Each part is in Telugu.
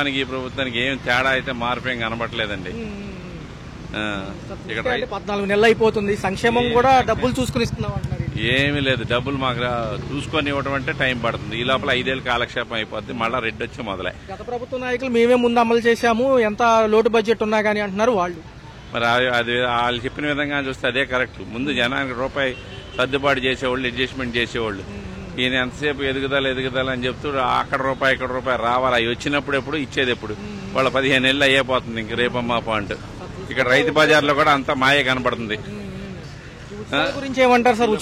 ఈ ప్రభుత్వానికి ఏం తేడా అయితే మార్పు ఏం కనబడలేదండి. ఇక్కడ 14 నెలలు అయిపోతుంది, సంక్షేమం కూడా డబ్బులు చూసుకుని ఇస్తున్నాం అంటున్నారు. ఏమీ లేదు, డబ్బులు మాకు చూసుకొని ఇవ్వడం అంటే టైం పడుతుంది. ఈ లోపల 5 ఏళ్ళు కాలక్షేపం అయిపోద్ది, మళ్ళీ రెడ్డి వచ్చి మొదలై. గత ప్రభుత్వ నాయకులు మేమే ముందు అమలు చేశాము, ఎంత లోటు బడ్జెట్ ఉన్నా గానీ అంటున్నారు వాళ్ళు. మరి అది వాళ్ళు చెప్పిన విధంగా చూస్తే అదే కరెక్ట్. ముందు జనానికి రూపాయి సర్దుబాటు చేసేవాళ్ళు, అడ్జస్ట్మెంట్ చేసేవాళ్ళు. ఈయన ఎంతసేపు ఎదుగుదల అని చెప్తూ అక్కడ రూపాయి ఇక్కడ రూపాయి రావాలి. అవి వచ్చినప్పుడు ఎప్పుడు ఇచ్చేది ఎప్పుడు? వాళ్ళ 15 ఏళ్ళు అయ్యేపోతుంది ఇంక రేపమ్మా పాయింట్. ఇక్కడ రైతు బజార్లో కూడా అంతా మాయ కనపడుతుంది. గురించి ఏమంటారు సార్?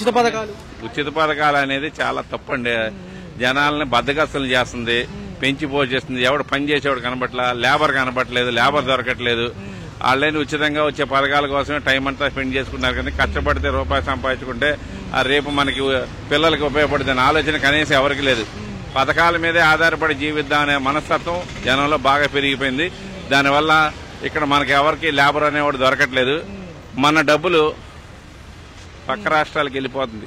ఉచిత పథకాలు అనేది చాలా తప్పండి. జనాలని బద్దగస్తులు చేస్తుంది, పెంచి పోషిస్తుంది. ఎవడు పని చేసేవాడు కనబట్లా, లేబర్ కనబట్టలేదు, లేబర్ దొరకట్లేదు. వాళ్ళని ఉచితంగా వచ్చే పథకాల కోసమే టైం అంతా స్పెండ్ చేసుకున్నారు. కానీ కష్టపడితే రూపాయి సంపాదించుకుంటే ఆ రేపు మనకి పిల్లలకి ఉపయోగపడుతుంది ఆలోచన కనీసం ఎవరికి లేదు. పథకాల మీదే ఆధారపడి జీవిద్దాం అనే మనస్తత్వం జనంలో బాగా పెరిగిపోయింది. దానివల్ల ఇక్కడ మనకి ఎవరికి లేబర్ అనేవాడు దొరకట్లేదు. మన డబ్బులు పక్క రాష్ట్రాలకు వెళ్ళిపోతుంది.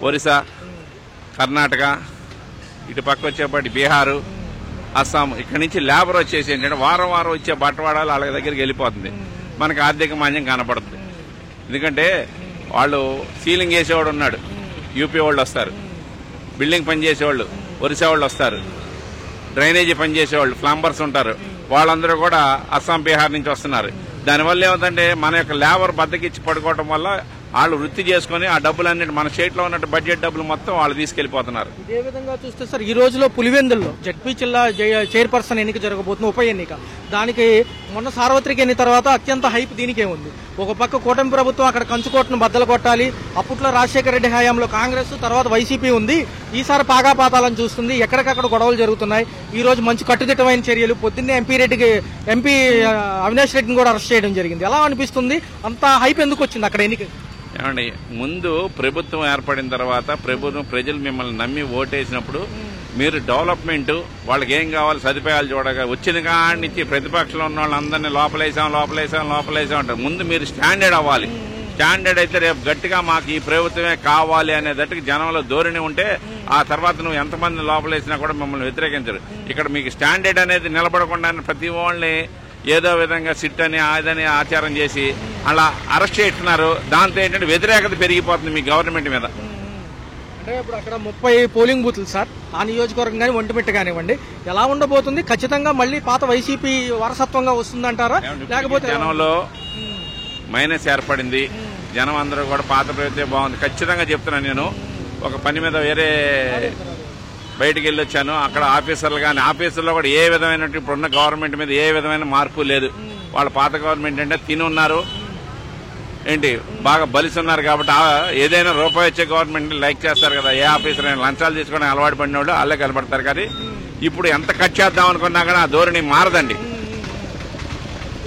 ఒరిస్సా, కర్ణాటక, ఇటు పక్క వచ్చేపాటి బీహారు, అస్సాం, ఇక్కడి నుంచి లేబర్ వచ్చేసి ఏంటంటే వారం వచ్చే బట్టవాడాలు వాళ్ళ దగ్గరికి వెళ్ళిపోతుంది. మనకి ఆర్థిక మాన్యం కనపడుతుంది. ఎందుకంటే వాళ్ళు సీలింగ్ వేసేవాడు ఉన్నాడు, యూపీ వాళ్ళు వస్తారు. బిల్డింగ్ పని చేసేవాళ్ళు ఒరిస్సా వాళ్ళు వస్తారు. డ్రైనేజీ పని చేసేవాళ్ళు ప్లంబర్స్ ఉంటారు. వాళ్ళందరూ కూడా అస్సాం, బీహార్ నుంచి వస్తున్నారు. దానివల్ల ఏమవుతుందంటే మన యొక్క లేబర్ బద్దకిచ్చి పడుకోవడం వల్ల వాళ్ళు వృత్తి చేసుకుని ఆ డబ్బులన్నిటి మన స్టేట్ లో ఉన్నట్టు బడ్జెట్ డబ్బులు మొత్తం వాళ్ళు తీసుకెళ్లిపోతున్నారు. ఇదే విధంగా చూస్తే సార్, ఈ రోజులో పులివెందుల్లో జడ్పీ జిల్లా చైర్పర్సన్ ఎన్నిక జరగబోతుంది, ఉప ఎన్నిక. దానికి మొన్న సార్వత్రిక ఎన్నిక తర్వాత అత్యంత హైప్ దీనికే ఉంది. ఒక పక్క కూటమి ప్రభుత్వం అక్కడ కంచుకోటను బద్దలు కొట్టాలి. అప్పట్లో రాజశేఖర రెడ్డి హయాంలో కాంగ్రెస్, తర్వాత వైసీపీ ఉంది. ఈసారి పాగాపాతాలను చూస్తుంది. ఎక్కడికక్కడ గొడవలు జరుగుతున్నాయి. ఈ రోజు మంచి కట్టుదిట్టమైన చర్యలు. పొద్దున్నే ఎంపీ అవినాష్ రెడ్డిని కూడా అరెస్ట్ చేయడం జరిగింది. ఎలా అనిపిస్తుంది? అంత హైప్ ఎందుకు వచ్చింది అక్కడ ఎన్నిక? ఏమండి, ముందు ప్రభుత్వం ఏర్పడిన తర్వాత ప్రజలు మిమ్మల్ని నమ్మి ఓటేసినప్పుడు మీరు డెవలప్మెంట్, వాళ్ళకి ఏం కావాలి సదుపాయాలు చూడగా వచ్చిన కానిచ్చి ప్రతిపక్షంలో ఉన్న వాళ్ళందరినీ లోపలేసాం అంటారు. ముందు మీరు స్టాండర్డ్ అవ్వాలి. స్టాండర్డ్ అయితే రేపు గట్టిగా మాకు ఈ ప్రభుత్వమే కావాలి అనేటట్టుగా జనంలో ధోరణి ఉంటే ఆ తర్వాత నువ్వు ఎంతమంది లోపలేసినా కూడా మిమ్మల్ని వ్యతిరేకించరు. ఇక్కడ మీకు స్టాండర్డ్ అనేది నిలబడకుండా ప్రతి వాళ్ళని ఏదో విధంగా సిట్ అని అదని ఆచారం చేసి అలా అరెస్ట్ చేస్తున్నారు. దాంతో ఏంటంటే వ్యతిరేకత పెరిగిపోతుంది మీ గవర్నమెంట్ మీద. అంటే ఇప్పుడు అక్కడ 30 పోలింగ్ బూత్లు సార్, ఆ నియోజకవర్గం కానీ ఒంటిమిట్ట కానివ్వండి, ఎలా ఉండబోతుంది? ఖచ్చితంగా మళ్ళీ పాత వైసీపీ వారసత్వంగా వస్తుందంటారా? లేకపోతే జనంలో మైనస్ ఏర్పడింది. జనం అందరూ కూడా పాత ప్రభుత్వం బాగుంది ఖచ్చితంగా చెప్తున్నాను. నేను ఒక పని మీద వేరే బయటికి వెళ్ళొచ్చాను. అక్కడ ఆఫీసర్లు కానీ ఆఫీసర్లో కూడా ఏ విధమైన ఇప్పుడున్న గవర్నమెంట్ మీద ఏ విధమైన మార్పు లేదు. వాళ్ళ పాత గవర్నమెంట్ అంటే తిని ఉన్నారు ఏంటి, బాగా బలిసి ఉన్నారు. కాబట్టి ఏదైనా రూపాయి వచ్చే గవర్నమెంట్ లైక్ చేస్తారు కదా. ఏ ఆఫీసర్ అయినా లంచాలు తీసుకుని అలవాటు పడిన వాళ్ళు వాళ్ళే కనబడతారు. కానీ ఇప్పుడు ఎంత కట్ చేద్దాం అనుకున్నా కానీ ఆ ధోరణి మారదండి.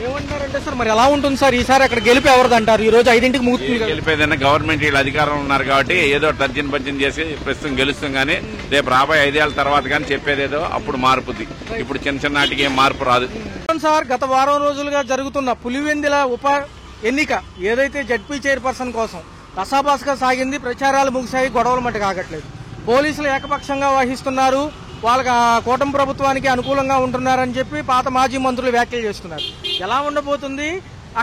ఏమంటారంటే సార్, మరి ఎలా ఉంటుంది సార్ ఈసారి అక్కడ గెలిపి ఎవరిదంటారు? ఈ రోజు 5ంటికి ముగుతుంది. గెలిపేదన్నా గవర్నమెంట్ వీళ్ళు అధికారంలో ఉన్నారు కాబట్టి ఏదో తర్జన చేసి ప్రస్తుతం గెలుస్తాం. కానీ రేపు రాబోయే 5 ఏళ్ల తర్వాత కానీ చెప్పేదేదో అప్పుడు మారుపుద్ది. ఇప్పుడు చిన్ననాటికి ఏం మార్పు రాదు సార్. గత వారం రోజులుగా జరుగుతున్న పులివెందుల ఉప ఎన్నిక ఏదైతే జడ్పీ చైర్పర్సన్ కోసం రసాబాస్గా సాగింది. ప్రచారాలు ముగిశాయి, గొడవలు మట్టి కాగట్లేదు. పోలీసులు ఏకపక్షంగా వహిస్తున్నారు. వాళ్ళకి కూటమి ప్రభుత్వానికి అనుకూలంగా ఉంటున్నారని చెప్పి పాత మాజీ మంత్రులు వ్యాఖ్యలు చేస్తున్నారు. ఎలా ఉండబోతుంది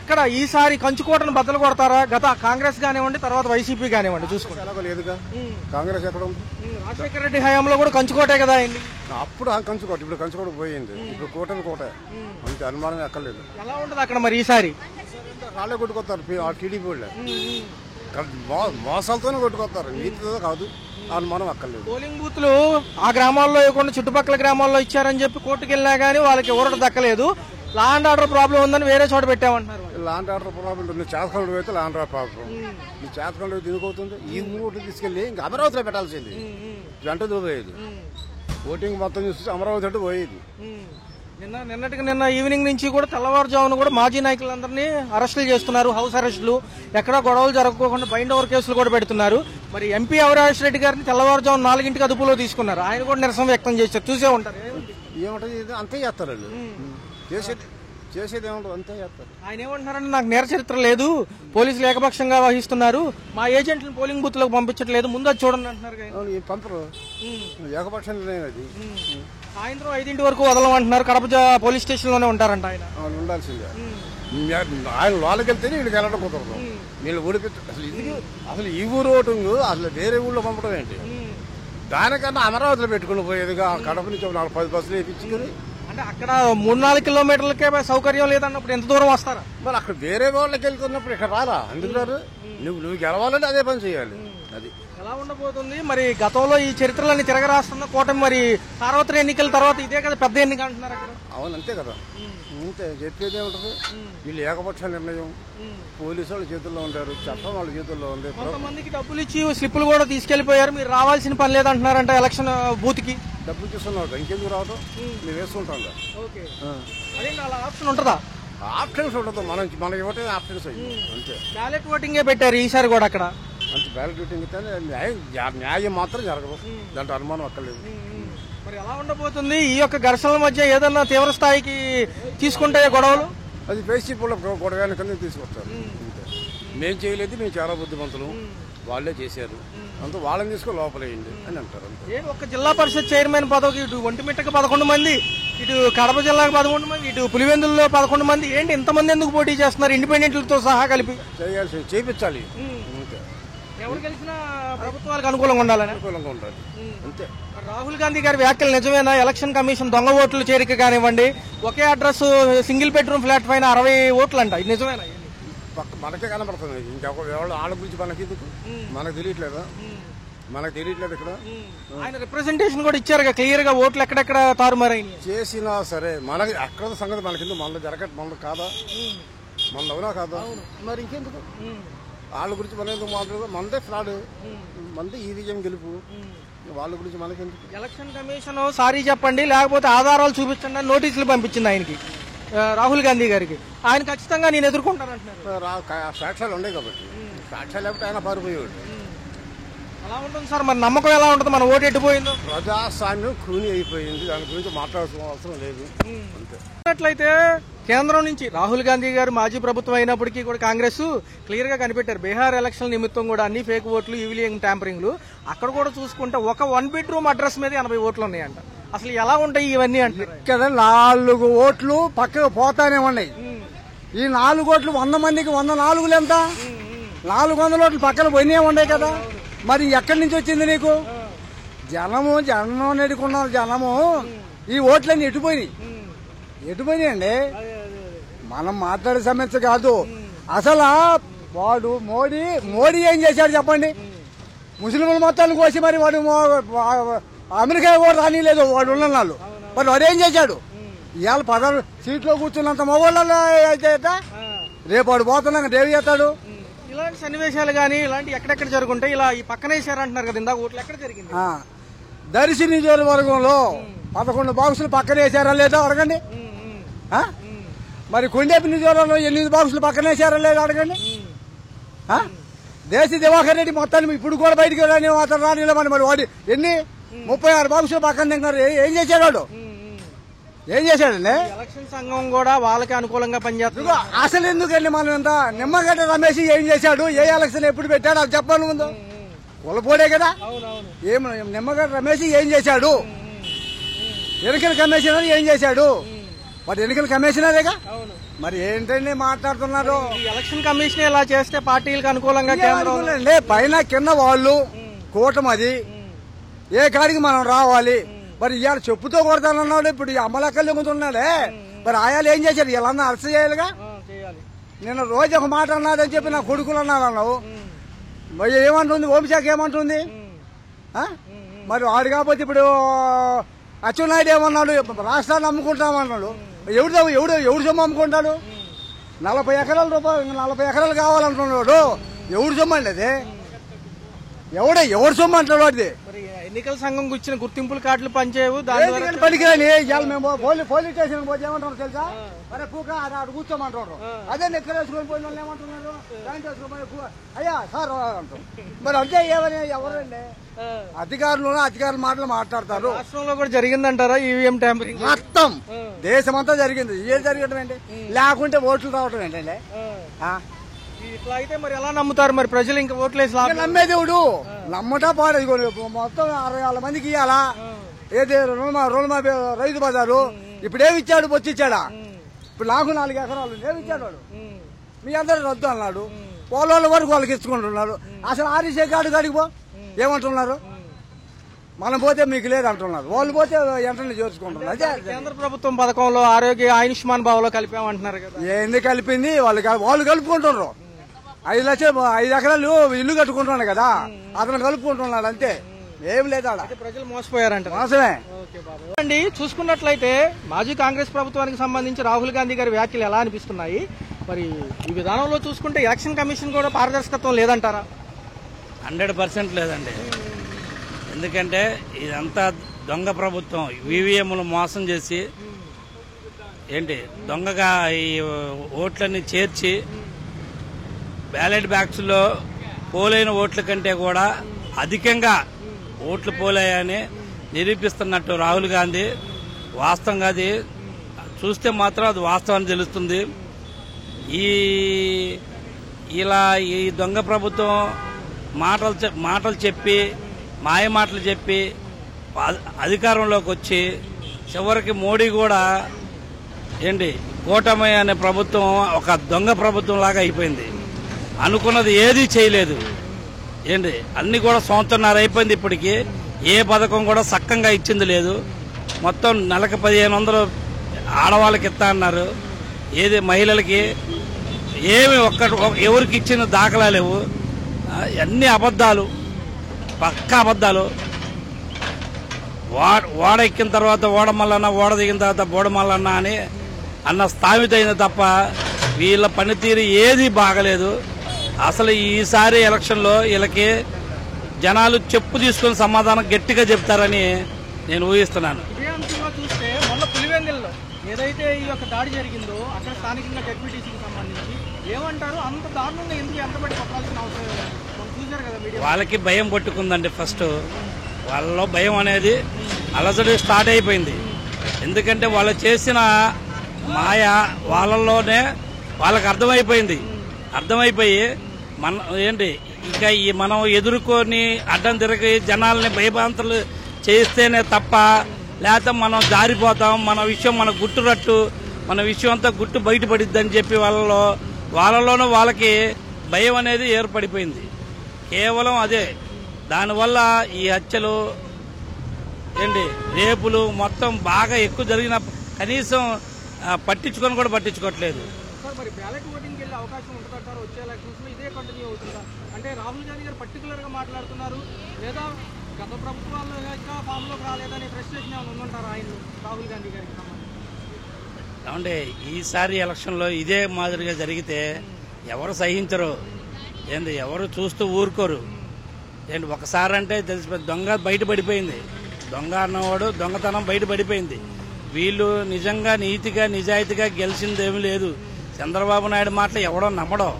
అక్కడ? ఈసారి కంచుకోటను బద్దలు కొడతారా? గత కాంగ్రెస్ కానివ్వండి, తర్వాత వైసీపీ కానివ్వండి చూసుకోండి. కాంగ్రెస్ ఎక్కడ ఉంది? రాజశేఖర రెడ్డి హయాంలో కూడా కంచుకోటే కదా అయింది. అప్పుడు కంచుకోట, ఇప్పుడు కంచుకోట పోయింది. ఇప్పుడు కూటమి కోట, అంత అనుమానం ఎక్కర్లేదు. ఎలా ఉంటుంది అక్కడ మరి ఈసారి? వాళ్ళే కొట్టుకొస్తారు టీడీపీ వాళ్ళే. మోసాలతోనే కొట్టుకొస్తారు, నీతితో కాదు. అనుమానం అక్కర్లేదు. పోలింగ్ బూత్లు ఆ గ్రామాల్లో ఇవ్వకుండా చుట్టుపక్కల గ్రామాల్లో ఇచ్చారని చెప్పి కోర్టుకు వెళ్ళినా గానీ వాళ్ళకి ఊరట దక్కలేదు. లా అండ్ ఆర్డర్ ప్రాబ్లం ఉందని వేరే చోట పెట్టామంటున్నారు. లా అండ్ ఆర్డర్ ప్రాబ్లం ఉంది. చేతకంలో అయితే లా అండ్ ఆర్డర్ ప్రాబ్లం. ఈ చేతకంలో ఎందుకవుతుంది? ఈ ఊరు తీసుకెళ్లి ఇంకా అమరావతిలో పెట్టాల్సింది. వెంటనే పోయేది. ఓటింగ్ మొత్తం చూసి అమరావతి అంటే పోయేది. నిన్న ఈవినింగ్ నుంచి కూడా తెల్లవారుజామున కూడా మాజీ నాయకులందరినీ అరెస్టులు చేస్తున్నారు. హౌస్ అరెస్టులు, ఎక్కడా గొడవలు జరగకోకుండా బైండ్ ఓవర్ కేసులు కూడా పెడుతున్నారు. మరి ఎంపీ అవినాష్ రెడ్డి గారిని తెల్లవారుజామున 4ంటికి అదుపులో తీసుకున్నారు. ఆయన కూడా నిరసన వ్యక్తం చేశారు. చూసే ఉంటారు. ఏమంటే అంతే చేస్తారు వాళ్ళు. చేసేది ఏముండదు, అంతే చేస్తారు. ఆయన ఏమంటున్నారంటే నాకు నేర చరిత్ర లేదు, పోలీసులు ఏకపక్షంగా వహిస్తున్నారు, మా ఏజెంట్లను పోలింగ్ బూత్ లకు పంపించట్లేదు, ముందు అది చూడండి అంటున్నారు. పంపరు, ఏకపక్షం అది. సాయంత్రం 5 వరకు వదలమంటున్నారు, కడప పోలీస్ స్టేషన్ లోనే ఉంటారంట ఆయన. ఉండాల్సిందే. ఆయన లోపలికి వెళ్తేనే వీళ్ళకి వెళ్ళడం కుదరదు, వీళ్ళు ఊడిపెట్టు. అసలు ఈ ఊరు ఓటింగ్ అసలు వేరే ఊళ్ళో పంపడం ఏంటి? దానికన్నా అమరావతిలో పెట్టుకుని పోయేదిగా, కడప నుంచి 4-10 బస్సులు వేయించుకుని. అంటే అక్కడ 3-4 కిలోమీటర్లకే సౌకర్యం లేదన్నప్పుడు ఎంత దూరం వస్తారా? మరి అక్కడ వేరే వాళ్ళకి వెళ్తున్నప్పుడు ఇక్కడ రారా? ఎందుకు రారు? నువ్వు గెలవాలంటే అదే పని చేయాలి. అది ఎలా ఉండబోతుంది మరి? గతంలో ఈ చరిత్రలన్నీ తిరగరాస్తున్న కూటమి మరి సార్వత్రిక ఎన్నికల తర్వాత ఇదే కదా పెద్ద ఎన్నిక అంటున్నారు అక్కడ. అవును, అంతే కదా. అంతే చెప్పేది ఏముంటది? వీళ్ళు ఏకపక్ష నిర్ణయం పోలీసు వాళ్ళ చేతుల్లో ఉంటారు, చట్టం వాళ్ళ చేతుల్లో ఉంది. కొంతమందికి డబ్బులు ఇచ్చి స్లిప్పులు కూడా తీసుకెళ్లిపోయారు, మీరు రావాల్సిన పని లేదంటున్నారంట ఎలక్షన్ బూత్ కి. డబ్బులు తీసుకున్నావు, ఇంకెందుకు రావడం? మేము వేసుకుంటాం. అదే అలా ఆప్షన్ ఉంటుందా? ఆప్షన్స్ ఉండదు, మనకి ఇవ్వటం ఆప్షన్స్ అయ్యి అంతే. బ్యాలెట్ ఓటింగే పెట్టారు ఈసారి కూడా అక్కడ. అంతే, బ్యాలెట్ ఓటింగ్ న్యాయం మాత్రం జరగదు, దాంట్లో అనుమానం అక్కర్లేదు. మరి ఎలా ఉండబోతుంది ఈ యొక్క ఘర్షణల మధ్య? ఏదన్నా తీవ్ర స్థాయికి తీసుకుంటే గొడవలు అది పేసి గొడవ కింద తీసుకొస్తారు. మేము చేయలేదు, మేము చాలా బుద్ధిమంతులు, వాళ్ళే చేశారు, అంతా వాళ్ళని తీసుకొని లోపలేయండి అని అంటారు. ఒక జిల్లా పరిషత్ చైర్మన్ పదవికి ఇటు ఒంటిమిట్టకు 11 మంది, ఇటు కడప జిల్లాకు 11 మంది, ఇటు పులివెందుల్లో 11 మంది, ఏంటి ఇంతమంది ఎందుకు పోటీ చేస్తున్నారు ఇండిపెండెంట్లతో సహా కలిపి? చేయించాలి, ఎవరు గెలిచినా ప్రభుత్వాలకు అనుకూలంగా ఉండాలని. అనుకూలంగా ఉండాలి అంతే. రాహుల్ గాంధీ గారి వ్యాఖ్యలు నిజమేనా? ఎలక్షన్ కమిషన్ దొంగ ఓట్లు చేరిక కానివ్వండి, ఒకే అడ్రస్ సింగిల్ బెడ్రూమ్ ఫ్లాట్ పైన 60 ఓట్లు అంట, ఇది నిజమేనా? మనకే కనపడుతుంది, ఇంకెవరు వాళ్ళ గురించి మనకు తెలియట్లేదా? మనకు తెలియట్లేదు. ఇక్కడ ఆయన రిప్రజెంటేషన్ కూడా ఇచ్చారు క్లియర్ గా, ఓట్లు ఎక్కడెక్కడ తారుమారైన చేసినా సరే మనకి ఎక్కడ సంగతి మనకి మన జరగట్ మన కాదా, మన అవునా కాదా? మరి ఇంకెందుకు వాళ్ళ గురించి మన ఎందుకు మాట్లాడదు? మనదే ఫ్రాడ్, మనదే ఈవీఎం గెలుపు, వాళ్ళ గురించి మనకెందుకు? ఎలక్షన్ కమిషన్ సారీ చెప్పండి లేకపోతే ఆధారాలు చూపించండి అని నోటీసులు పంపించింది ఆయనకి, రాహుల్ గాంధీ గారికి. ఆయన ఖచ్చితంగా నేను ఎదుర్కొంటానంటున్నారు. సాక్ష్యాలు ఉన్నాయి కాబట్టి, సాక్ష్యాలు లేకపోతే ఆయన పారిపోయాడు. ఎలా ఉంటుంది సార్ మరి నమ్మకం ఎలా ఉంటుంది? మన ఓటు ఎట్టుపోయిందో? ప్రజాస్వామ్యం కూని అయిపోయింది, దాని గురించి మాట్లాడాల్సిన అవసరం లేదు. అట్లయితే కేంద్రం నుంచి రాహుల్ గాంధీ గారు మాజీ ప్రభుత్వం అయినప్పటికీ కూడా కాంగ్రెస్ క్లియర్ గా కనిపెట్టారు, బీహార్ ఎలక్షన్ నిమిత్తం కూడా అన్ని ఫేక్ ఓట్లు, ఈవీఎం ట్యాంపరింగ్లు. అక్కడ కూడా చూసుకుంటే ఒక 1 బెడ్రూమ్ అడ్రస్ మీద 80 ఓట్లు ఉన్నాయంట. అసలు ఎలా ఉంటాయి ఇవన్నీ అంటే? ఇక్కడ 4 ఓట్లు పక్కకు పోతానే ఉన్నాయి. ఈ 4 ఓట్లు 100 మందికి 104 ఎంత? 400 ఓట్లు పక్కన పోయినే ఉన్నాయి కదా. మరి ఎక్కడి నుంచి వచ్చింది నీకు? జనం నెడుకున్నారు, జనము ఈ ఓట్లన్నీ ఎటుపోయినాయి అండి. మనం మాట్లాడే సమస్య కాదు. అసలు వాడు మోడీ ఏం చేశాడు చెప్పండి? ముస్లింల మొత్తాన్ని కోసి మరి వాడు అమెరికా కూడా రానిలేదు వాడు ఉన్న వాళ్ళు. మరి వాడు ఏం చేశాడు? ఇవాళ 16 సీట్లో కూర్చున్నంత మగవాళ్ళు అయితే రేపు వాడు పోతున్నాక దేవి చేస్తాడు. ఇలాంటి సన్నివేశాలు గానీ ఇలాంటి ఎక్కడెక్కడ జరుగుంటాయి? ఇలా ఈ పక్కన వేసారంటున్నారు కదా, ఇందాక ఓట్లు ఎక్కడ జరిగింది? దర్శి నియోజకవర్గంలో 11 బాక్సులు పక్కన వేసారా లేదా అడగండి. మరి కొండేపి నియోజకవర్గంలో 8 బాక్సులు పక్కన వేసారా లేదా అడగండి. దేశీ దివాకర్ రెడ్డి మొత్తాన్ని ఇప్పుడు కూడా బయటికి వెళ్ళని అతను రానిలేమని మరి వాడు 36 బాక్సులు పక్కన తింటారు. ఏం చేశాడు వాడు? ఏం చేశాడండి? ఎలక్షన్ సంఘం కూడా వాళ్ళకి అనుకూలంగా పనిచేస్తుంది. అసలు ఎందుకండి మనం ఎంత నిమ్మగడ్డ రమేష్ ఏం చేశాడు? ఏ ఎలక్షన్ ఎప్పుడు పెట్టాడు అది చెప్పాలి ముందు. కులపోడే కదా. ఏం నిమ్మగడ్డ రమేష్ ఏం చేశాడు? ఎన్నికల కమిషనర్ ఏం చేశాడు? మరి ఎన్నికల కమిషనరేగా. మరి ఏంటండి మాట్లాడుతున్నారు? ఎలక్షన్ కమిషన్ ఇలా చేస్తే పార్టీలకు అనుకూలంగా పైన కింద వాళ్ళు కూటమది ఏ కాడికి మనం రావాలి. మరి ఇవాళ చెప్పుతో కొడతానన్నాడు, ఇప్పుడు అమ్మలక్కలు ఎగుతున్నాడే. మరి ఆయాలు ఏం చేశారు? ఇలా అరెస్ట్ చేయాలిగా. నిన్న రోజు ఒక మాట అన్నాదని చెప్పి నా కొడుకులు అన్నారు అన్నావు. మరి ఏమంటుంది హోంశాఖ? ఏమంటుంది? మరి వాడు కాకపోతే ఇప్పుడు అచ్చెన్నాయుడు ఏమన్నాడు? రాష్ట్రాన్ని అమ్ముకుంటామన్నాడు. ఎవడు సొమ్ము అమ్ముకుంటాడు? 40 ఎకరాల రూపాయలు 40 ఎకరాలు కావాలంటున్నాడు. ఎవడు సొమ్ము అండి అది? ఎవడు సొమ్ము అంటాడు? వాడిది మరి ఎన్నికల సంఘం ఇచ్చిన గుర్తింపుల కార్డులు పనిచేయవు. దాని ద్వారా పనికిరాని ఇవాళ మేము పోలీస్ స్టేషన్ పోతే ఏమంటారు తెలుసా? అరే పూక అక్కడ కూర్చోమంటారు. అదే నెక్కలు వేసుకొని పోయిన వాళ్ళు ఏమంటున్నారు? ప్యాంట్ వేసుకొని అయ్యా సార్ అంటారు. మరి అంతే ఏమని ఎవరండి అధికారులు మాటలు మాట్లాడతారు. రాష్ట్రంలో కూడా జరిగిందంటారా ఈవీఎం ట్యాంపరింగ్? మొత్తం దేశమంతా జరిగింది. ఏం జరగడం ఏంటి? లేకుంటే ఓట్లు రావటం ఏంటండి? ఇట్లా అయితే మరి ఎలా నమ్ముతారు మరి ప్రజలు? ఇంకా ఓట్లేసి నమ్మేదేవుడు నమ్మటా పాడేది మొత్తం 60,000 మందికి ఇవ్వాలా? ఏది రైతు బజారు ఇప్పుడు ఏమి ఇచ్చాడు? బొచ్చి ఇచ్చాడా? ఇప్పుడు నాకు 4 ఎకరాలు ఏమి ఇచ్చాడు వాడు? మీ అందరూ రద్దు అన్నాడు. పోల వరకు వాళ్ళకి ఇచ్చుకుంటున్నారు. అసలు ఆర్టీసీ కాడికి పో ఏమంటున్నారు? మనం పోతే మీకు లేదు అంటున్నారు. వాళ్ళు పోతే వెంటనే చేర్చుకుంటున్నారు. అదే కేంద్ర ప్రభుత్వం పథకంలో ఆరోగ్య ఆయుష్మాన్ భావలో కలిపామంటున్నారు కదా. ఏంది కలిపింది? వాళ్ళు కలుపుకుంటున్నారు. 5 లక్షలు 5 ఎకరాలు ఇల్లు కట్టుకుంటున్నాడు కదా, అతను కలుపుకుంటున్నాడు అంతే. ఏం లేదా ప్రజలు మోసపోయారంట. మోసమే అండి. చూసుకున్నట్లయితే మాజీ కాంగ్రెస్ ప్రభుత్వానికి సంబంధించి రాహుల్ గాంధీ గారి వ్యాఖ్యలు ఎలా అనిపిస్తున్నాయి? మరి ఈ విధానంలో చూసుకుంటే ఎలక్షన్ కమిషన్ కూడా పారదర్శకత్వం లేదంటారా? 100% లేదండి. ఎందుకంటే ఇదంతా దొంగ ప్రభుత్వం. ఈవీఎంలు మోసం చేసి దొంగగా ఈ ఓట్లన్నీ చేర్చి బ్యాలెట్ బాక్స్లో పోలైన ఓట్ల కంటే కూడా అధికంగా ఓట్లు పోలాయని నిరూపిస్తున్నట్టు రాహుల్ గాంధీ. వాస్తవంగా అది చూస్తే మాత్రం అది వాస్తవాన్ని తెలుస్తుంది. ఇలా ఈ దొంగ ప్రభుత్వం మాటలు చెప్పి మాయ మాటలు చెప్పి అధికారంలోకి వచ్చి చివరికి మోడీ కూడా కూటమి అనే ప్రభుత్వం ఒక దొంగ ప్రభుత్వం లాగా అయిపోయింది. అనుకున్నది ఏదీ చేయలేదు. అన్ని కూడా 1.5 సంవత్సరం అయిపోయింది. ఇప్పటికి ఏ పథకం కూడా సక్కంగా ఇచ్చింది లేదు. మొత్తం నెలకు 1500 ఆడవాళ్ళకి ఇస్తా అన్నారు. ఏది మహిళలకి ఏమి ఎవరికి ఇచ్చిన దాఖలా లేవు. అన్ని అబద్దాలు, పక్కా అబద్దాలు. ఓడ ఎక్కిన తర్వాత ఓడమల్లన్న, ఓడ దిగిన తర్వాత బోడమల్లన్న అని అన్న స్థాపితైంది తప్ప వీళ్ళ పనితీరు ఏది బాగలేదు. అసలు ఈసారి ఎలక్షన్లో వీళ్ళకి జనాలు చెప్పు తీసుకుని సమాధానం గట్టిగా చెప్తారని నేను ఊహిస్తున్నాను. చూస్తే మొన్న పులివెందుల్లో ఏదైతే ఈ యొక్క దాడి జరిగిందో అక్కడ స్థానికంగా జడ్పీటీసీకి సంబంధించి ఏమంటారు? అంత దారుణంగా ఎందుకు ఎంతబడి పట్టాల్సిన అవసరం చూసారు కదా మీడియా. వాళ్ళకి భయం పట్టుకుందండి. ఫస్ట్ వాళ్ళలో భయం అనేది అలజడి స్టార్ట్ అయిపోయింది. ఎందుకంటే వాళ్ళు చేసిన మాయ వాళ్ళలోనే వాళ్ళకి అర్థమైపోయి ఇక మనం ఎదుర్కొని అడ్డం తిరిగి జనాల్ని భయభ్రాంతులు చేస్తేనే తప్ప లేకపోతే మనం జారిపోతాం, మన విషయం మన గుట్టురట్టు, మన విషయం అంతా గుట్టు బయటపడిద్ది అని చెప్పి వాళ్ళలోనూ వాళ్ళకి భయం అనేది ఏర్పడిపోయింది. కేవలం అదే. దానివల్ల ఈ హత్యలు రేపులు మొత్తం బాగా ఎక్కువ జరిగిన కనీసం పట్టించుకోవట్లేదు. మరి బ్యాలెట్ ఓటింగ్కి వెళ్ళే అవకాశం ఉంటుందంటారు వచ్చే ఎలక్షన్స్ లో? ఇదే కంటిన్యూ అవుతుందా? అంటే రాహుల్ గాంధీ గారు పర్టికులర్ గా మాట్లాడుతున్నారు లేదా గత ప్రభుత్వాల్లో ఇంకా ఫామ్ లోకి రాలేదని ఫ్రస్ట్రేషన్ ఏమైనా ఉందంటారా ఆయన రాహుల్ గాంధీ గారికి సంబంధించి? అంటే ఈసారి ఎలక్షన్ లో ఇదే మాదిరిగా జరిగితే ఎవరు సహించరు. ఎవరు చూస్తూ ఊరుకోరు. ఒకసారి అంటే తెలిసిపోయింది. దొంగ బయటపడిపోయింది. దొంగ అన్నవాడు దొంగతనం బయటపడిపోయింది. వీళ్ళు నిజంగా నీతిగా నిజాయితీగా గెలిచిందేమీ లేదు. చంద్రబాబు నాయుడు మాటలు ఎవడో నమ్మడం.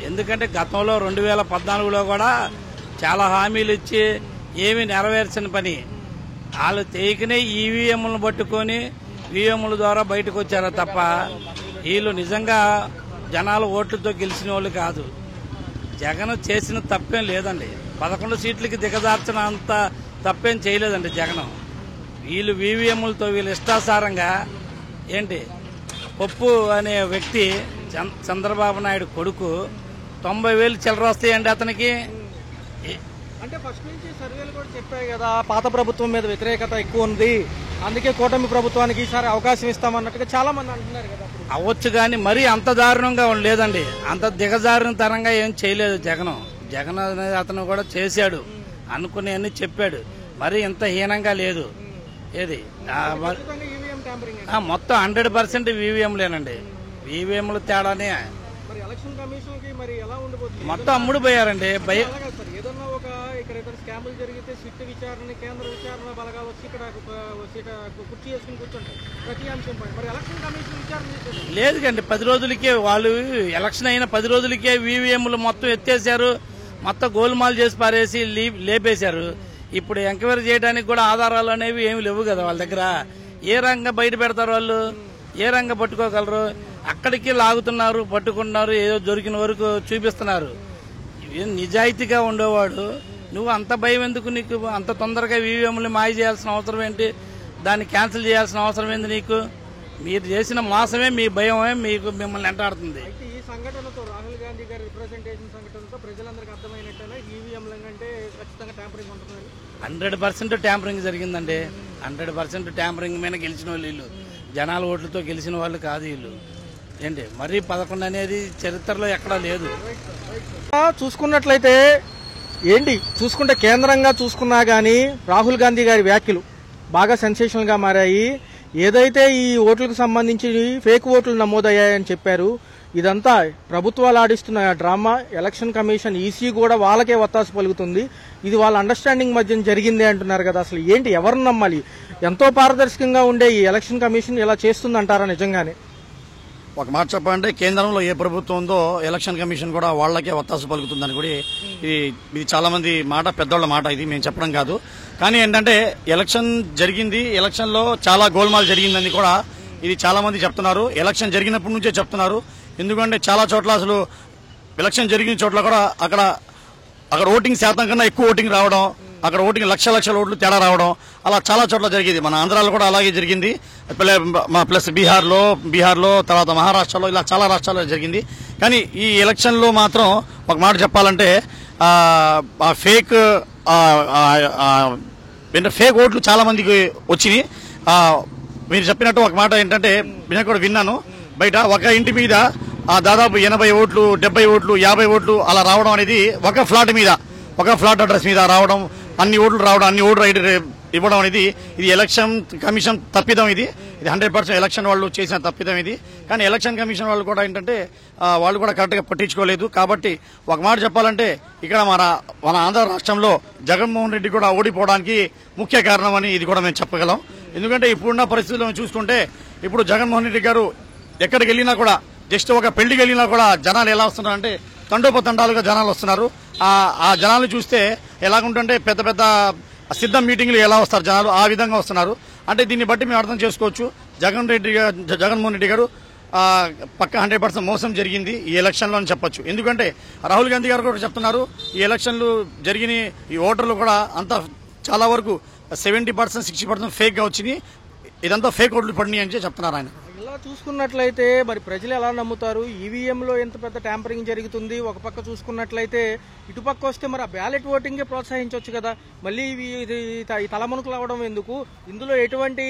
ఎందుకంటే గతంలో 2014లో కూడా చాలా హామీలు ఇచ్చి ఏమీ నెరవేర్చిన పని. వాళ్ళు తేకినే ఈవీఎంలను పట్టుకొని ఈవీఎంల ద్వారా బయటకు వచ్చారు తప్ప వీళ్ళు నిజంగా జనాల ఓట్లతో గెలిచిన వాళ్ళు కాదు. జగన్ చేసిన తప్పేం లేదండి. 11 సీట్లకి దిగజార్చిన అంత తప్పేం చేయలేదండి జగన్. వీళ్ళు ఈవీఎంలతో వీళ్ళు ఇష్టాసారంగా పప్పు అనే వ్యక్తి చంద్రబాబు నాయుడు కొడుకు 90,000 చిల్లర వస్తాయండి అతనికి. అంటే ఫస్ట్ నుంచి సర్వేలు కూడా చెప్పాయి కదా పాత ప్రభుత్వం మీద వ్యతిరేకత ఎక్కువ ఉంది, అందుకే కూటమి ప్రభుత్వానికి ఈసారి అవకాశం ఇస్తామన్నట్టుగా చాలా మంది అంటున్నారు కదా. అవ్వచ్చు కానీ మరీ అంత దారుణంగా లేదండి. అంత దిగజారిన తరంగా ఏం చేయలేదు జగన్. జగన్ అనేది అతను కూడా చేశాడు, అనుకునే అన్ని చెప్పాడు. మరి ఇంత హీనంగా లేదు. మొత్తం 100% ఈవీఎంలేనండి. ఈవీఎంలు తేడానే మొత్తం అమ్ముడు పోయారండి. ఏదన్నా ఒక ఇక్కడ క్యాంపులు జరిగితే సిట్ విచారణ, కేంద్ర విచారణ బలగాలు వచ్చి ఇక్కడ కుర్చీ చేసుకుని కూర్చుంటారు ప్రతి అంశం పై. మరి ఎలక్షన్ కమిషన్ విచారణ చేసేది లేదు కండి. 10 రోజులకే వాళ్ళు ఎలక్షన్ అయిన 10 రోజులకే ఈవీఎంలు మొత్తం ఎత్తేసారు, మొత్తం గోల్మాల్ చేసి పారేసి లేపేశారు. ఇప్పుడు ఎంక్వైరీ చేయడానికి కూడా ఆధారాలు అనేవి ఏమి లేవు కదా వాళ్ళ దగ్గర. ఏ రంగంగా బయట పెడతారు వాళ్ళు, ఏ రంగం పట్టుకోగలరు? అక్కడికి లాగుతున్నారు, పట్టుకుంటున్నారు, ఏదో దొరికిన వరకు చూపిస్తున్నారు. నిజాయితీగా ఉండేవాడు నువ్వు అంత భయం ఎందుకు? నీకు అంత తొందరగా ఈవీఎంలు మాయ చేయాల్సిన అవసరం ఏంటి? దాన్ని క్యాన్సిల్ చేయాల్సిన అవసరం ఏంది నీకు? మీరు చేసిన మోసమే, మీ భయమే మిమ్మల్ని వెంటాడుతుంది. అయితే ఈ సంఘటనతో, రాహుల్ గాంధీ గారి రిప్రజెంటేషన్ సంఘటనతో ప్రజలందరికీ అర్థమైనట్టేనా ఈవీఎంల కంటే ఖచ్చితంగా ట్యాంపరింగ్ ఉంటుందని? 100% ట్యాంపరింగ్ జరిగిందండి. 100% ట్యాంపరింగ్ మీద గెలిచిన వాళ్ళు వీళ్ళు. జనాల ఓట్లతో గెలిచిన వాళ్ళు కాదు వీళ్ళు. ఏంటి మరీ 11 అనేది చరిత్రలో ఎక్కడా లేదు. చూసుకున్నట్లయితే చూసుకుంటే కేంద్రంగా చూసుకున్నా గానీ రాహుల్ గాంధీ గారి వ్యాఖ్యలు బాగా సెన్సేషనల్ గా మారాయి. ఏదైతే ఈ ఓట్లకు సంబంధించి ఫేక్ ఓట్లు నమోదయ్యాయని చెప్పారు, ఇదంతా ప్రభుత్వాలు ఆడిస్తున్న డ్రామా. ఎలక్షన్ కమిషన్, ఈసీ కూడా వాళ్ళకే ఒత్తాసు పలుకుతుంది. ఇది వాళ్ళ అండర్స్టాండింగ్ మధ్య జరిగిందే అంటున్నారు కదా. అసలు ఎవరిని నమ్మాలి? ఎంతో పారదర్శకంగా ఉండే ఈ ఎలక్షన్ కమిషన్ ఇలా చేస్తుందంటారా నిజంగానే? ఒక మాట చెప్పాలంటే కేంద్రంలో ఏ ప్రభుత్వం ఉందో ఎలక్షన్ కమిషన్ కూడా వాళ్లకే ఒత్తాసు పలుకుతుందని కూడా ఇది చాలా మంది మాట, పెద్దోళ్ల మాట. ఇది మేము చెప్పడం కాదు. కానీ ఏంటంటే ఎలక్షన్ జరిగింది, ఎలక్షన్ లో చాలా గోల్మాల్ జరిగిందని కూడా ఇది చాలా మంది చెప్తున్నారు. ఎలక్షన్ జరిగినప్పటి నుంచే చెప్తున్నారు. ఎందుకంటే చాలా చోట్ల అసలు ఎలక్షన్ జరిగిన చోట్ల కూడా అక్కడ ఓటింగ్ శాతం కన్నా ఎక్కువ ఓటింగ్ రావడం, అక్కడ ఓటింగ్ లక్షల ఓట్లు తేడా రావడం, అలా చాలా చోట్ల జరిగింది. మన ఆంధ్రాలో కూడా అలాగే జరిగింది. ప్లస్ బీహార్లో తర్వాత మహారాష్ట్రలో, ఇలా చాలా రాష్ట్రాల్లో జరిగింది. కానీ ఈ ఎలక్షన్ లో మాత్రం ఒక మాట చెప్పాలంటే ఫేక్ ఓట్లు చాలా మందికి వచ్చినాయి. మీరు చెప్పినట్టు ఒక మాట ఏంటంటే నేను కూడా విన్నాను, బయట ఒక ఇంటి మీద దాదాపు 80 ఓట్లు, 70 ఓట్లు, 50 ఓట్లు అలా రావడం అనేది ఒక ఫ్లాట్ అడ్రస్ మీద రావడం, అన్ని ఓట్లు రావడం, అన్ని ఓట్లు రైట్ ఇవ్వడం అనేది ఇది ఎలక్షన్ కమిషన్ తప్పిదం. ఇది 100% ఎలక్షన్ వాళ్ళు చేసిన తప్పిదం ఇది. కానీ ఎలక్షన్ కమిషన్ వాళ్ళు కూడా ఏంటంటే వాళ్ళు కూడా కరెక్ట్ గా పట్టించుకోలేదు. కాబట్టి ఒక మాట చెప్పాలంటే ఇక్కడ మన ఆంధ్ర రాష్ట్రంలో జగన్మోహన్ రెడ్డి కూడా ఓడిపోవడానికి ముఖ్య కారణం అని ఇది కూడా మేము చెప్పగలం. ఎందుకంటే ఇప్పుడున్న పరిస్థితుల్లో చూసుకుంటే ఇప్పుడు జగన్మోహన్ రెడ్డి గారు ఎక్కడికి వెళ్ళినా కూడా, జస్ట్ ఒక పెళ్లికి వెళ్ళినా కూడా జనాలు ఎలా వస్తున్నారంటే తండోపతండాలుగా జనాలు వస్తున్నారు. ఆ జనాలు చూస్తే ఎలాగుంటుంటే పెద్ద పెద్ద సిద్ధం మీటింగ్లు ఎలా వస్తారు జనాలు, ఆ విధంగా వస్తున్నారు. అంటే దీన్ని బట్టి మేము అర్థం చేసుకోవచ్చు జగన్మోహన్ రెడ్డి గారు పక్క 100% మోసం జరిగింది ఈ ఎలక్షన్ లో అని చెప్పొచ్చు. ఎందుకంటే రాహుల్ గాంధీ గారు కూడా చెప్తున్నారు ఈ ఎలక్షన్లు జరిగిన ఈ ఓటర్లు కూడా అంతా చాలా వరకు 70%, 60% ఫేక్ గా వచ్చింది, ఇదంతా ఫేక్ ఓట్లు పడినాయి అని చెప్తున్నారు ఆయన. ఇలా చూసుకున్నట్లయితే మరి ప్రజలు ఎలా నమ్ముతారు? ఈవీఎంలో ఎంత పెద్ద ట్యాంపరింగ్ జరుగుతుంది. ఒక పక్క చూసుకున్నట్లయితే ఇటుపక్క వస్తే మరి ఆ బ్యాలెట్ ఓటింగే ప్రోత్సహించవచ్చు కదా. మళ్ళీ ఈ తలమునకలు అవడం ఎందుకు? ఇందులో ఎటువంటి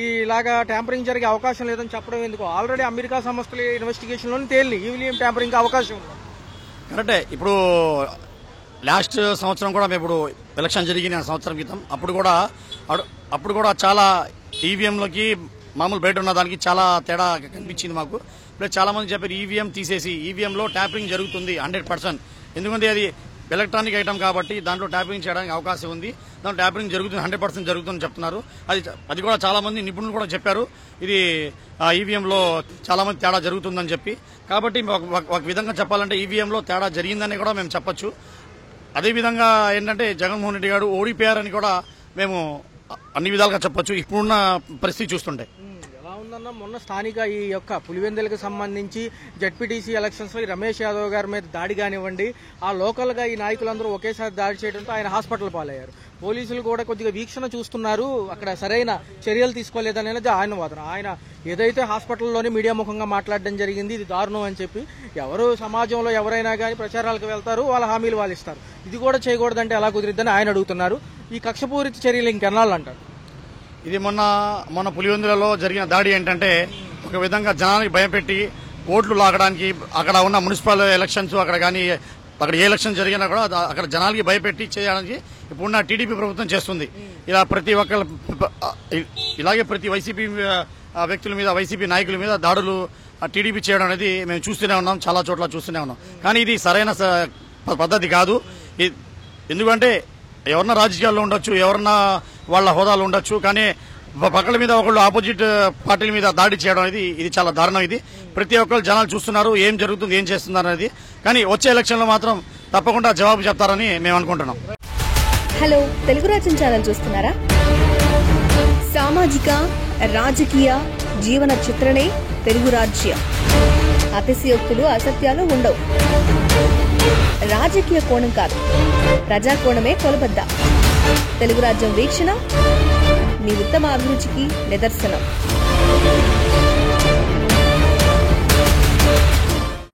ఇలాగా ట్యాంపరింగ్ జరిగే అవకాశం లేదని చెప్పడం ఎందుకు? ఆల్రెడీ అమెరికా సంస్థల ఇన్వెస్టిగేషన్ లోనే తేలి ఈవీఎం ట్యాంపరింగ్ అవకాశం ఉంది. కరెక్టే. ఇప్పుడు లాస్ట్ సంవత్సరం కూడా మేము ఇప్పుడు ఎలక్షన్ జరిగిన సంవత్సరం క్రితం అప్పుడు కూడా చాలా ఈవీఎంలోకి మామూలు బయట ఉన్న దానికి చాలా తేడా కనిపించింది మాకు. ఇప్పుడు చాలా మంది చెప్పారు ఈవీఎం తీసేసి ఈవీఎంలో ట్యాపింగ్ జరుగుతుంది 100%. ఎందుకంటే అది ఎలక్ట్రానిక్ ఐటమ్ కాబట్టి దాంట్లో ట్యాపింగ్ చేయడానికి అవకాశం ఉంది, దాంట్లో ట్యాపింగ్ జరుగుతుంది, 100% జరుగుతుందని చెప్తున్నారు. అది కూడా చాలా మంది నిపుణులు కూడా చెప్పారు ఇది ఈవీఎంలో చాలా మంది తేడా జరుగుతుందని చెప్పి. కాబట్టి ఒక విధంగా చెప్పాలంటే ఈవీఎంలో తేడా జరిగిందని కూడా మేము చెప్పొచ్చు. అదేవిధంగా ఏంటంటే జగన్మోహన్ రెడ్డి గారు ఓడిపోయారని కూడా మేము అన్ని విధాలుగా చెప్పొచ్చు ఇప్పుడున్న పరిస్థితి చూస్తుంటే. ఎలా ఉందన్న మొన్న స్థానిక ఈ యొక్క పులివెందులకు సంబంధించి జడ్పీటీసీ ఎలక్షన్స్ లో రమేష్ యాదవ్ గారి మీద దాడి కానివ్వండి, ఆ లోకల్ గా ఈ నాయకులందరూ ఒకేసారి దాడి చేయడంతో ఆయన హాస్పిటల్ పాలయ్యారు. పోలీసులు కూడా కొద్దిగా వీక్షణ చూస్తున్నారు, అక్కడ సరైన చర్యలు తీసుకోలేదనేది ఆయన వాదన. ఆయన ఏదైతే హాస్పిటల్లోనే మీడియా ముఖంగా మాట్లాడడం జరిగింది ఇది దారుణం అని చెప్పి. ఎవరు సమాజంలో ఎవరైనా కానీ ప్రచారాలకు వెళ్తారు, వాళ్ళ హామీలు వాళ్ళు ఇస్తారు, ఇది కూడా చేయకూడదంటే ఎలా కుదిరిద్దని ఆయన అడుగుతున్నారు. ఈ కక్షపూరిత చర్యలు ఇంకెన్నాళ్ళంటారు? ఇది మొన్న పులివెందులలో జరిగిన దాడి ఏంటంటే ఒక విధంగా జనానికి భయపెట్టి ఓట్లు లాగడానికి, అక్కడ ఉన్న మున్సిపల్ ఎలక్షన్స్ అక్కడ ఏ ఎలక్షన్ జరిగినా కూడా అక్కడ జనాలకి భయపెట్టి చేయడానికి ఇప్పుడున్న టీడీపీ ప్రభుత్వం చేస్తుంది. ఇలా ఇలాగే ప్రతి వైసీపీ వ్యక్తుల మీద, వైసీపీ నాయకుల మీద దాడులు టీడీపీ చేయడం అనేది మేము చూస్తూనే ఉన్నాం, చాలా చోట్ల చూస్తూనే ఉన్నాం. కానీ ఇది సరైన పద్ధతి కాదు. ఎందుకంటే ఎవరన్నా రాజకీయాల్లో ఉండొచ్చు, ఎవరన్నా వాళ్ళ హోదాలు ఉండొచ్చు, కానీ పక్కల మీద ఒకళ్ళు ఆపోజిట్ పార్టీల మీద దాడి చేయడం అనేది ఇది చాలా దారుణం. ఇది ప్రతి ఒక్కరు జనాలు చూస్తున్నారు ఏం జరుగుతుంది, ఏం చేస్తున్నారు అనేది. కానీ వచ్చే ఎలక్షన్ లో మాత్రం తప్పకుండా జవాబు చెప్తారని మేము అనుకుంటున్నాం. హలో, తెలుగు రాజ్యం ఛానల్ చూస్తున్నారా? సామాజిక రాజకీయ జీవన చిత్రణే తెలుగు రాజ్యం. అతిశయోక్తులు అసత్యాలు ఉండవు. రాజకీయ కోణం కాదు, ప్రజా కోణమే కొలబద్ద. తెలుగు రాజ్యం వీక్షణ మీ ఉత్తమ అభిరుచికి నిదర్శనం.